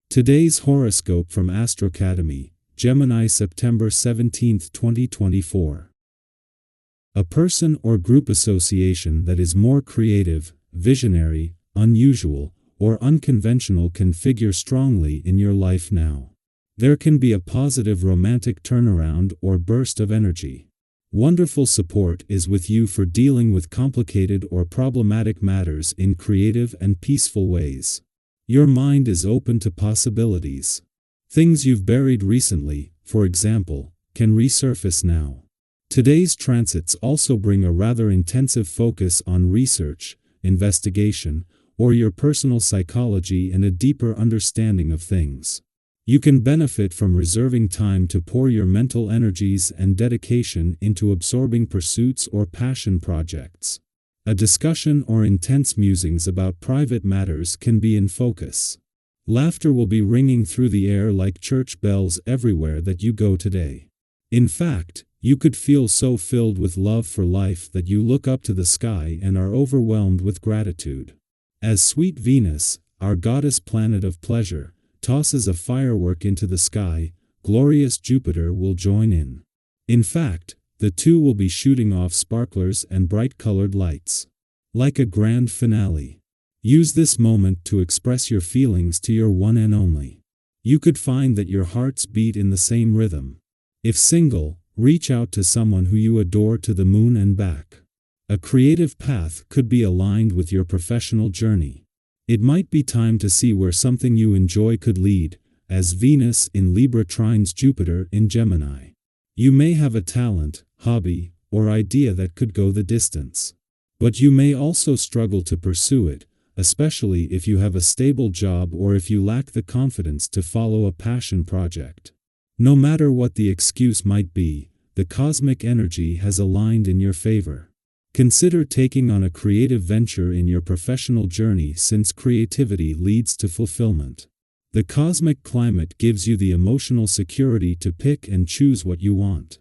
Today's horoscope from AstroCademy, Gemini September 17, 2024. A person or group association that is more creative, visionary, unusual, or unconventional can figure strongly in your life now. There can be a positive romantic turnaround or burst of energy. Wonderful support is with you for dealing with complicated or problematic matters in creative and peaceful ways. Your mind is open to possibilities. Things you've buried recently, for example, can resurface now. Today's transits also bring a rather intensive focus on research, investigation, or your personal psychology and a deeper understanding of things. You can benefit from reserving time to pour your mental energies and dedication into absorbing pursuits or passion projects. A discussion or intense musings about private matters can be in focus. Laughter will be ringing through the air like church bells everywhere that you go today. In fact, you could feel so filled with love for life that you look up to the sky and are overwhelmed with gratitude. As sweet Venus, our goddess planet of pleasure, tosses a firework into the sky, glorious Jupiter will join in. In fact, the two will be shooting off sparklers and bright-colored lights. Like a grand finale. Use this moment to express your feelings to your one and only. You could find that your hearts beat in the same rhythm. If single, reach out to someone who you adore to the moon and back. A creative path could be aligned with your professional journey. It might be time to see where something you enjoy could lead, as Venus in Libra trines Jupiter in Gemini. You may have a talent, hobby, or idea that could go the distance. But you may also struggle to pursue it, especially if you have a stable job or if you lack the confidence to follow a passion project. No matter what the excuse might be, the cosmic energy has aligned in your favor. Consider taking on a creative venture in your professional journey since creativity leads to fulfillment. The cosmic climate gives you the emotional security to pick and choose what you want.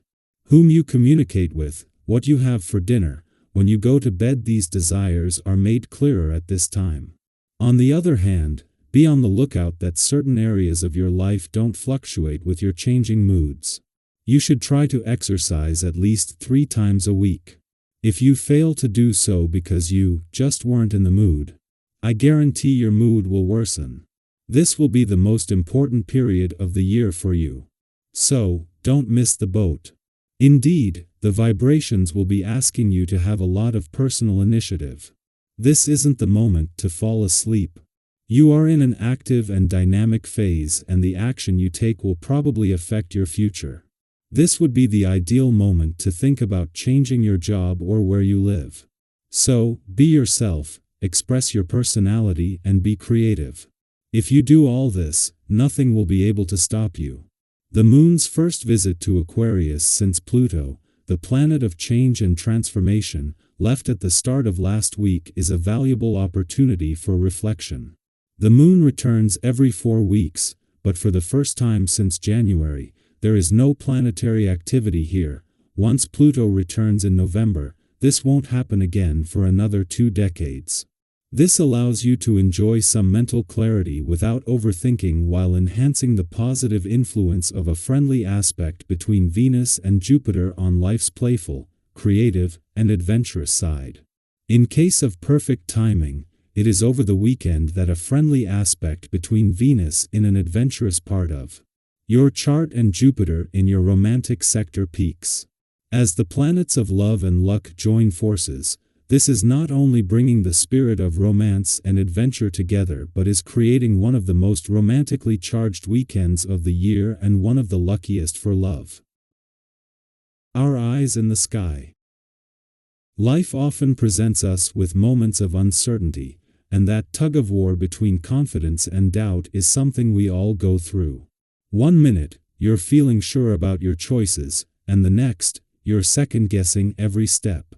Whom you communicate with, what you have for dinner, when you go to bed, these desires are made clearer at this time. On the other hand, be on the lookout that certain areas of your life don't fluctuate with your changing moods. You should try to exercise at least 3 times a week. If you fail to do so because you just weren't in the mood, I guarantee your mood will worsen. This will be the most important period of the year for you. So, don't miss the boat. Indeed, the vibrations will be asking you to have a lot of personal initiative. This isn't the moment to fall asleep. You are in an active and dynamic phase, and the action you take will probably affect your future. This would be the ideal moment to think about changing your job or where you live. So, be yourself, express your personality, and be creative. If you do all this, nothing will be able to stop you. The moon's first visit to Aquarius since Pluto, the planet of change and transformation, left at the start of last week is a valuable opportunity for reflection. The moon returns every 4 weeks, but for the first time since January, there is no planetary activity here. Once Pluto returns in November, this won't happen again for another 2 decades. This allows you to enjoy some mental clarity without overthinking while enhancing the positive influence of a friendly aspect between Venus and Jupiter on life's playful, creative, and adventurous side. In case of perfect timing, it is over the weekend that a friendly aspect between Venus in an adventurous part of your chart and Jupiter in your romantic sector peaks. As the planets of love and luck join forces, this is not only bringing the spirit of romance and adventure together but is creating one of the most romantically charged weekends of the year and one of the luckiest for love. Our eyes in the sky. Life often presents us with moments of uncertainty, and that tug-of-war between confidence and doubt is something we all go through. 1 minute, you're feeling sure about your choices, and the next, you're second-guessing every step.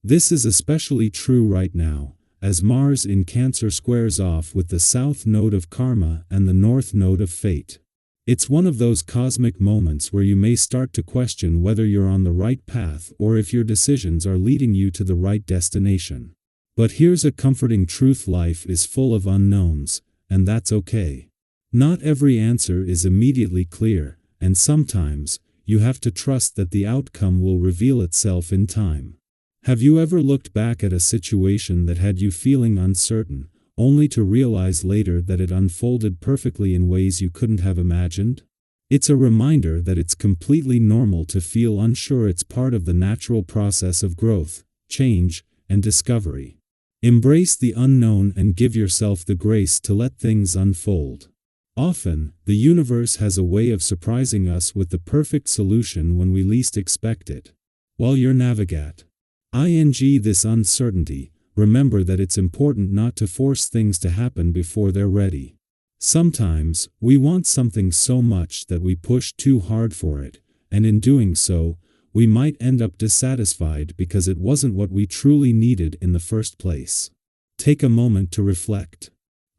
This is especially true right now, as Mars in Cancer squares off with the south node of karma and the north node of fate. It's one of those cosmic moments where you may start to question whether you're on the right path or if your decisions are leading you to the right destination. But here's a comforting truth: life is full of unknowns, and that's okay. Not every answer is immediately clear, and sometimes, you have to trust that the outcome will reveal itself in time. Have you ever looked back at a situation that had you feeling uncertain, only to realize later that it unfolded perfectly in ways you couldn't have imagined? It's a reminder that it's completely normal to feel unsure. It's part of the natural process of growth, change, and discovery. Embrace the unknown and give yourself the grace to let things unfold. Often, the universe has a way of surprising us with the perfect solution when we least expect it. While you're navigating this uncertainty, remember that it's important not to force things to happen before they're ready. Sometimes, we want something so much that we push too hard for it, and in doing so, we might end up dissatisfied because it wasn't what we truly needed in the first place. Take a moment to reflect.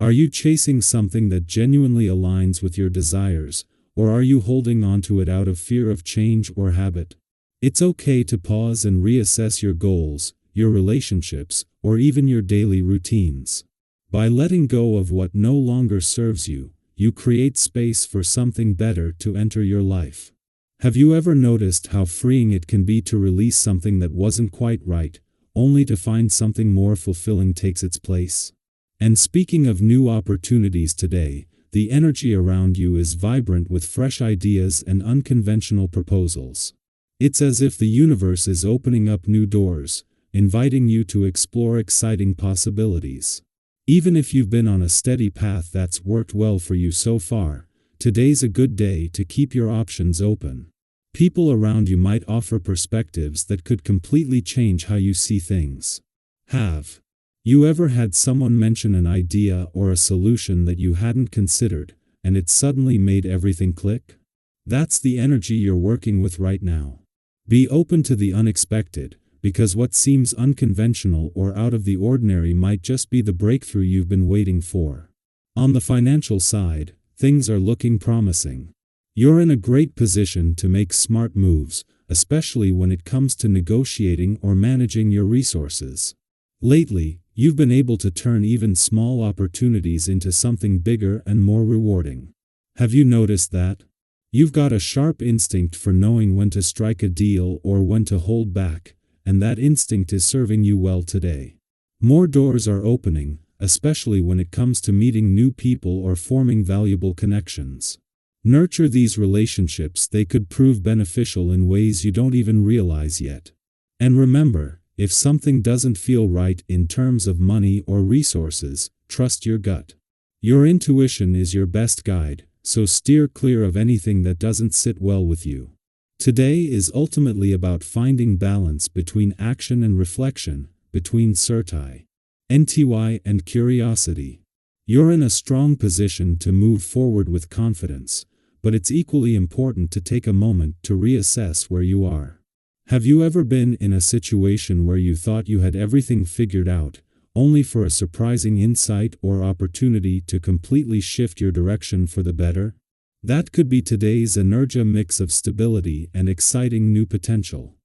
Are you chasing something that genuinely aligns with your desires, or are you holding on to it out of fear of change or habit? It's okay to pause and reassess your goals, your relationships, or even your daily routines. By letting go of what no longer serves you, you create space for something better to enter your life. Have you ever noticed how freeing it can be to release something that wasn't quite right, only to find something more fulfilling takes its place? And speaking of new opportunities today, the energy around you is vibrant with fresh ideas and unconventional proposals. It's as if the universe is opening up new doors, inviting you to explore exciting possibilities. Even if you've been on a steady path that's worked well for you so far, today's a good day to keep your options open. People around you might offer perspectives that could completely change how you see things. Have you ever had someone mention an idea or a solution that you hadn't considered, and it suddenly made everything click? That's the energy you're working with right now. Be open to the unexpected, because what seems unconventional or out of the ordinary might just be the breakthrough you've been waiting for. On the financial side, things are looking promising. You're in a great position to make smart moves, especially when it comes to negotiating or managing your resources. Lately, you've been able to turn even small opportunities into something bigger and more rewarding. Have you noticed that? You've got a sharp instinct for knowing when to strike a deal or when to hold back, and that instinct is serving you well today. More doors are opening, especially when it comes to meeting new people or forming valuable connections. Nurture these relationships. They could prove beneficial in ways you don't even realize yet. And remember, if something doesn't feel right in terms of money or resources, trust your gut. Your intuition is your best guide, so steer clear of anything that doesn't sit well with you. Today is ultimately about finding balance between action and reflection, between certainty and curiosity. You're in a strong position to move forward with confidence, but it's equally important to take a moment to reassess where you are. Have you ever been in a situation where you thought you had everything figured out, only for a surprising insight or opportunity to completely shift your direction for the better? That could be today's energy mix of stability and exciting new potential.